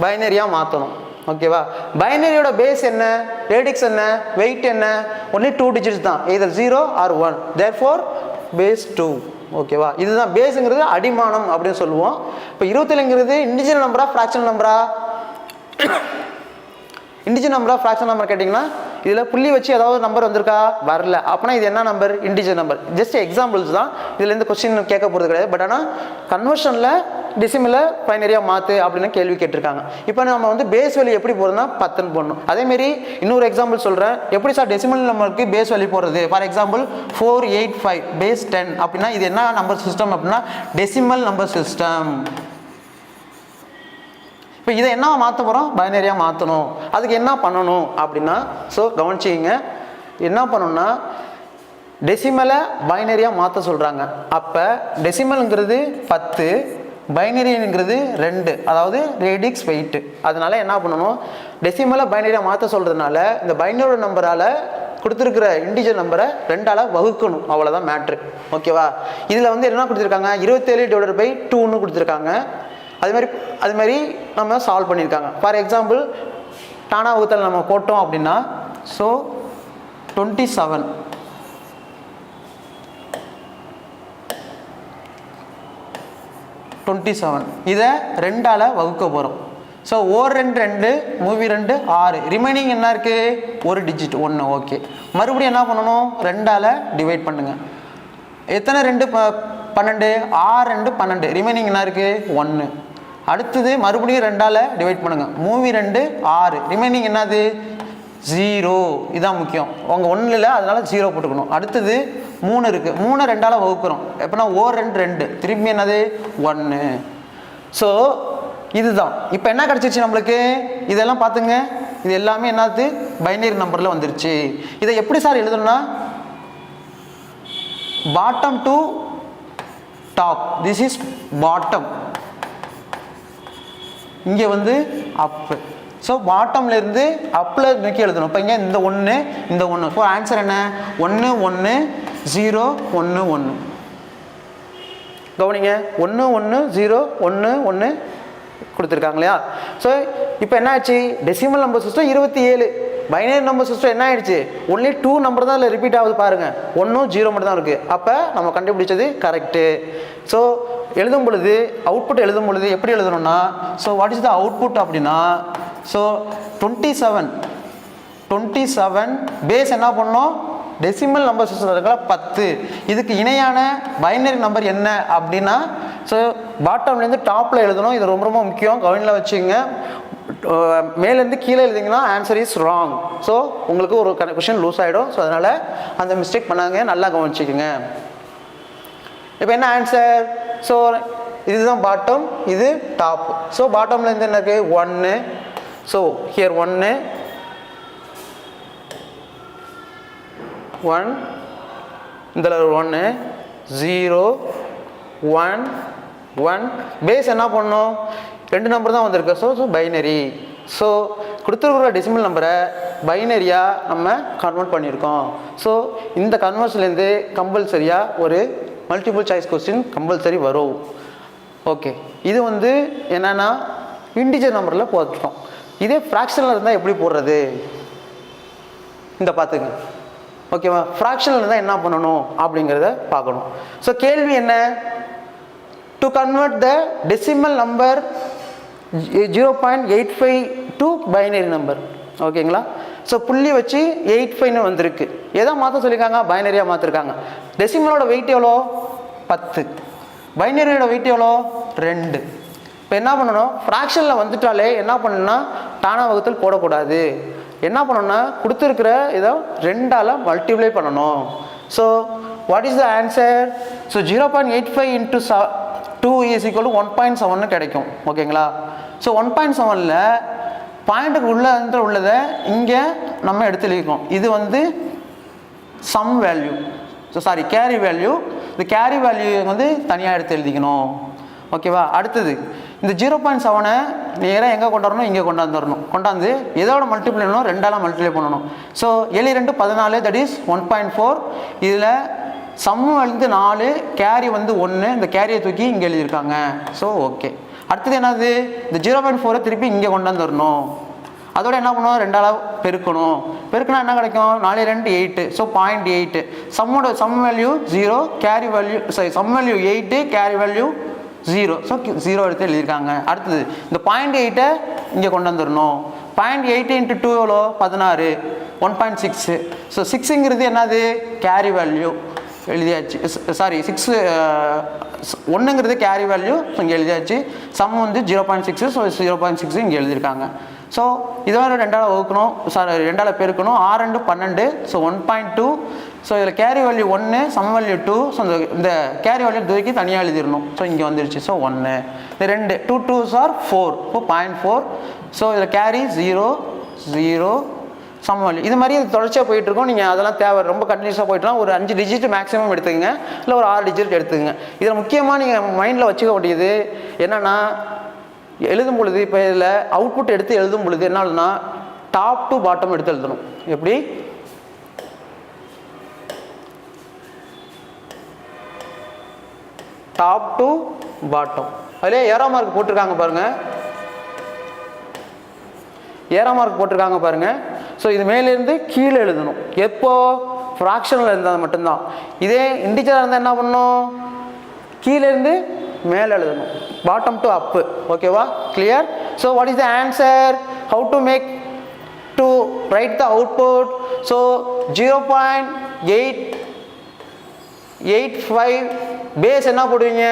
Speaker 1: பைனரியாக மாற்றணும். ஓகேவா? பைனரியோட பேஸ் என்ன? ரேடிக்ஸ் என்ன? வெயிட் என்ன? ஒன்லி 2 டிஜிட்ஸ் தான், either 0 or 1. therefore base 2. ஓகேவா? இதுதான் பேஸுங்கிறது அடிமானம் அப்படின்னு சொல்லுவோம். இப்போ 27ங்கிறது இண்டிஜுவல் நம்பரா ஃப்ராக்ஷனல் நம்பரா? இண்டிஜுவல் நம்பரா ஃப்ராக்ஷனல் நம்பர் கேட்டிங்கன்னா இதில் புள்ளி வச்சு ஏதாவது நம்பர் வந்திருக்கா? வரல. அப்படின்னா இது என்ன number? Individual number. Just examples தான், இதுலேருந்து கொஸ்டின் கேட்க போகிறது கிடையாது. பட் ஆனால் கன்வர்ஷனில் டெசிமலை பைனரியாக மாற்று அப்படின்னு கேள்வி கேட்டிருக்காங்க. இப்போ நம்ம வந்து பேஸ் வேல்யூ எப்படி போடுறதுன்னா 10ன்னு போடணும். அதேமாரி இன்னொரு எக்ஸாம்பிள் சொல்கிறேன். எப்படி சார் டெசிமல் நம்பருக்கு பேஸ் வேல்யூ போடுறது? ஃபார் எக்ஸாம்பிள் 485 பேஸ் 10 அப்படின்னா இது என்ன நம்பர் சிஸ்டம் அப்படின்னா டெசிமல் நம்பர் சிஸ்டம். இப்போ இதை என்ன மாற்ற போகிறோம்? பைனரியாக மாற்றணும். அதுக்கு என்ன பண்ணணும் அப்படின்னா, ஸோ கவனிச்சிங்க, என்ன பண்ணணும்னா டெசிமலை பைனரியாக மாற்ற சொல்கிறாங்க. அப்போ டெசிமலுங்கிறது 10, பைனரிங்கிறது 2, அதாவது ரேடிக்ஸ் வெயிட்டு. அதனால என்ன பண்ணணும்? டெசிமலை பைனரியாக மாற்ற சொல்கிறதுனால இந்த பைனரி நம்பரால் கொடுத்துருக்கிற இண்டிஜுவல் நம்பரை 2ஆல் வகுக்கணும். அவ்வளோதான் மேட்ரு. ஓகேவா? இதில் வந்து என்ன கொடுத்துருக்காங்க? 27/2ன்னு கொடுத்துருக்காங்க. அது மாதிரி நம்ம சால்வ் பண்ணியிருக்காங்க. ஃபார் எக்ஸாம்பிள் டானா வகுத்தல் நம்ம போட்டோம் அப்படின்னா, ஸோ 27 இதை 2ஆல் வகுக்க போகிறோம். ஸோ ஓர் 2 2 மூவி 2 6, ரிமைனிங் என்ன இருக்குது? ஒரு டிஜிட் 1. ஓகே, மறுபடியும் என்ன பண்ணணும்? 2ஆல் டிவைட் பண்ணுங்க. எத்தனை 2? 12. 6 2 12, ரிமைனிங் என்ன இருக்குது? 1. அடுத்தது மறுபடியும் 2ஆல் டிவைட் பண்ணுங்க. மூவி 2 6, ரிமைனிங் என்னது? 0. இதுதான் முக்கியம். உங்க 1 இல்லை, அதனால 0 போட்டுக்கணும். அடுத்தது 3 இருக்குது. 3 2ஆல் வகுக்கிறோம். எப்படின்னா ஓர் 2 2, திரும்பி என்னது? 1. ஸோ இதுதான். இப்போ என்ன கிடச்சிருச்சு நம்மளுக்கு? இதெல்லாம் பார்த்துங்க, இது எல்லாமே என்னது? பைனரி நம்பரில் வந்துருச்சு. இதை எப்படி சார் எழுதணும்னா bottom to top, this is bottom, இங்கே வந்து அப்பு. ஸோ பாட்டம்லேருந்து அப்பில் நோக்கி எழுதணும். இப்போ இங்கே இந்த 1 இந்த 1. ஸோ ஆன்சர் என்ன? 1 1 0 1 1. கவனிங்க, 1 1 0 1 1 கொடுத்துருக்காங்க இல்லையா? ஸோ இப்போ என்ன ஆச்சு? Decimal number system 27. Binary number system என்ன ஆயிடுச்சு? ஒன்லி 2 நம்பர் தான் அதில் ரிப்பீட் ஆகுது பாருங்கள். 1 0 மட்டும் தான் இருக்குது. அப்போ நம்ம கண்டுபிடிச்சது கரெக்டு. ஸோ எழுதும் பொழுது அவுட்புட் எழுதும் பொழுது எப்படி எழுதணும்னா, so what is the output அப்படின்னா, ஸோ 27 பேஸ் என்ன பண்ணோம்? டெசிமல் நம்பர் சிஸ்டம் இருக்கிற 10. இதுக்கு இணையான பைனரி நம்பர் என்ன அப்படின்னா, ஸோ பாட்டம்லேருந்து டாப்பில் எழுதணும். இது ரொம்ப ரொம்ப முக்கியம், கவனியில் வச்சுங்க. மேலேருந்து கீழே எழுதிங்கன்னா ஆன்சர் இஸ் ராங். ஸோ உங்களுக்கு ஒரு கொஷின் லூஸ் ஆகிடும். ஸோ அதனால் அந்த மிஸ்டேக் பண்ணாங்க, நல்லா கவனிச்சிக்கோங்க. இப்போ என்ன ஆன்சர்? ஸோ இதுதான் பாட்டம், இது டாப். ஸோ பாட்டம்லேருந்து என்ன இருக்குது? 1. ஸோ ஹியர் 1 இதில் 1 0 1 1. பேஸ் என்ன பண்ணணும்? 2 நம்பர் தான் வந்திருக்கு. So binary. ஸோ கொடுத்துருக்குற டெசிமல் நம்பரை பைனரியாக நம்ம கன்வெர்ட் பண்ணியிருக்கோம். ஸோ இந்த கன்வர்ஷன்லேருந்து கம்பல்சரியாக ஒரு மல்டிபிள் சாய்ஸ் கொஸ்டின் கம்பல்சரி வரும். ஓகே, இது வந்து என்னென்னா இன்டிஜர் நம்பரில் போட்டுட்டோம். இதே ஃப்ராக்ஷனில் இருந்தால் எப்படி போடுறது? இந்த பார்த்துங்க. ஓகேவா? ஃப்ராக்ஷனில் இருந்தால் என்ன பண்ணணும் அப்படிங்கிறத பார்க்கணும். ஸோ கேள்வி என்ன? To convert the decimal number 0.85 to binary number. ஓகேங்களா? ஸோ புள்ளி வச்சு 85ன்னு வந்திருக்கு. எதை மாற்ற சொல்லியிருக்காங்க? பைனரியாக மாற்றிருக்காங்க. டெசிமலோட வெயிட் எவ்வளோ? 10. பைனரியோட வெயிட் எவ்வளோ? 2. இப்போ என்ன பண்ணணும்? ஃப்ராக்ஷனில் வந்துட்டாலே என்ன பண்ணணும்னா டானா வகுத்தல் போடக்கூடாது. என்ன பண்ணணும்னா கொடுத்துருக்கிற இதை 2ஆல் மல்டிப்ளை பண்ணணும். So what is the answer? So 0.85 × 2 = 1.7 கிடைக்கும். ஓகேங்களா? ஸோ 1.7ல் பாயிண்ட்டுக்கு உள்ளதை இங்கே நம்ம எடுத்து எழுதிக்கோம். இது வந்து sum value, sorry carry value. இந்த கேரி வேல்யூ வந்து தனியாக எடுத்து எழுதிக்கணும். ஓகேவா? அடுத்தது இந்த 0.7 நேராக எங்கே கொண்டாடணும், இங்கே கொண்டாந்துடணும். கொண்டாந்து எதோட மல்டிப்ளை பண்ணணும், 2ஆல் மல்டிப்ளை பண்ணணும். So 7 2 14, that is 1.4. இதில் சம்மு வந்து 4, கேரி வந்து 1. இந்த கேரியை தூக்கி இங்கே எழுதியிருக்காங்க. So okay. அடுத்தது என்னது, இந்த 0.4 திருப்பி இங்கே கொண்டாந்துடணும். அதோட என்ன பண்ணுவோம், 2ஆல் பெருக்கணும். பெருக்கினா என்ன கிடைக்கும், 4 2 8. So 0.8. Sum value 0, carry value sorry sum value 8, carry value 0. So 0 எடுத்து எழுதியிருக்காங்க. அடுத்தது இந்த 0.8 இங்கே கொண்டு வந்துடணும். 0.8 × 2 எவ்வளோ, 16, 1.6. ஸோ 6ங்கிறது என்னது, கேரி வேல்யூ எழுதியாச்சு. சாரி 6 1ங்கிறது கேரி வேல்யூ. ஸோ இங்கே எழுதியாச்சு. சம் வந்து 0.6. ஸோ 0.6 இங்கே எழுதியிருக்காங்க. ஸோ இதோட 2ஆல் வகுக்கணும், சாரி 2ஆல் பெருக்கணும். 6 2 12. ஸோ 1.2. ஸோ இதில் carry value 1, sum value 2. So இந்த கேரி வேல்யூ தூக்கி தனியாக எழுதிடணும். ஸோ இங்கே வந்துருச்சு. ஸோ 1 இந்த 2 2 2s are 4. இப்போ 0.4. ஸோ இதில் கேரி 0 0 சம் வேல்யூ. இது மாதிரி தொடர்ச்சியாக போயிட்டுருக்கோம். நீங்கள் அதெல்லாம் தேவை ரொம்ப கண்டினியூஸாக போயிட்டுலாம் ஒரு 5 டிஜிட் மேக்ஸிமம் எடுத்துக்கங்க, இல்லை ஒரு 6 டிஜிட் எடுத்துக்கங்க. இதில் முக்கியமாக நீங்கள் மைண்டில் வச்சுக்க வேண்டியது என்னென்னா, எழுதும் பொழுது இப்போ இதில் அவுட்புட் எடுத்து எழுதும் பொழுது என்ன ஆகுதுன்னா, டாப் டு பாட்டம் எடுத்து எழுதணும். எப்படி, டாப் டு பாட்டம். அதிலே ஏரோ மார்க் போட்டிருக்காங்க பாருங்க, ஏரோ மார்க் போட்டிருக்காங்க பாருங்க. ஸோ இது மேலேருந்து கீழே எழுதணும். எப்போ, ஃப்ராக்ஷனில் இருந்தால் மட்டும்தான். இதே இன்டிஜராக இருந்தால் என்ன பண்ணணும், கீழேருந்து மேலே எழுதணும், பாட்டம் டு அப்பு. ஓகேவா, clear? So what is the answer, how to make to write the output? So 0.885 base என்ன போடுவீங்க,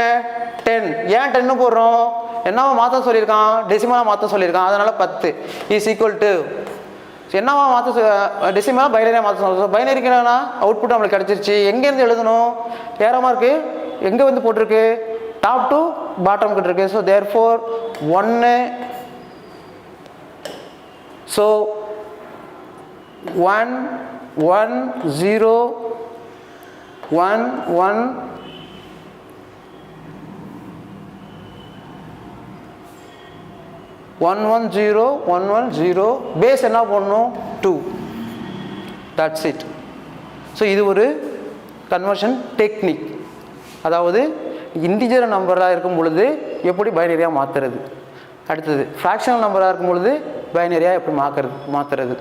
Speaker 1: 10. ஏன் 10 போடுறோம், என்னவா மாற்ற சொல்லியிருக்கான், டெசிமலாக மாற்ற சொல்லியிருக்கான். அதனால் 10 இஸ் ஈக்குவல் டு என்னவா மாற்ற, டெசிமலாக பைனரியாக மாற்ற சொல்லுவோம். பைனரிக்கு என்னன்னா அவுட்புட் நம்மளுக்கு கிடச்சிருச்சு. எங்கேருந்து எழுதணும், ஏரோ மார்க்கு எங்கே வந்து போட்டிருக்கு, டாப் டு பாட்டம் கிட்ட இருக்கு. So therefore 1. ஸோ 1 1 0 1 1 1 1 0 1 1 0. பேஸ் என்ன பண்ணணும், 2. That's it. ஸோ இது ஒரு கன்வர்ஷன் டெக்னிக். அதாவது இன்டிஜர் நம்பராக இருக்கும் பொழுது எப்படி பைனரியாக மாற்றுறது, அடுத்தது ஃப்ராக்ஷனல் நம்பராக இருக்கும் பொழுது பைனரியாக எப்படி மாற்றுறது.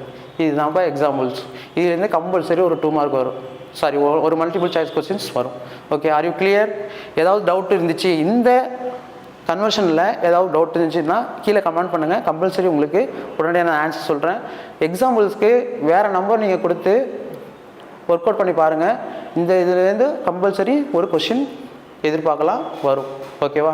Speaker 1: இதுதான்ப்பா எக்ஸாம்பிள்ஸ். இதுலேருந்து கம்பல்சரி ஒரு 2 மார்க் வரும், சாரி ஒரு மல்டிபிள் சாய்ஸ் கொஸ்டின்ஸ் வரும். Okay, are you clear? ஏதாவது டவுட் இருந்துச்சு, இந்த கன்வர்ஷனில் ஏதாவது டவுட் இருந்துச்சுன்னா கீழே கமெண்ட் பண்ணுங்கள். கம்பல்சரி உங்களுக்கு உடனடியாக நான் ஆன்சர் சொல்கிறேன். எக்ஸாம்பிள்ஸ்க்கு வேறு நம்பர் நீங்கள் கொடுத்து ஒர்க் அவுட் பண்ணி பாருங்கள். இந்த இதுலேருந்து கம்பல்சரி ஒரு கொஷின் எதிர்பார்க்கலாம், வரும். ஓகேவா?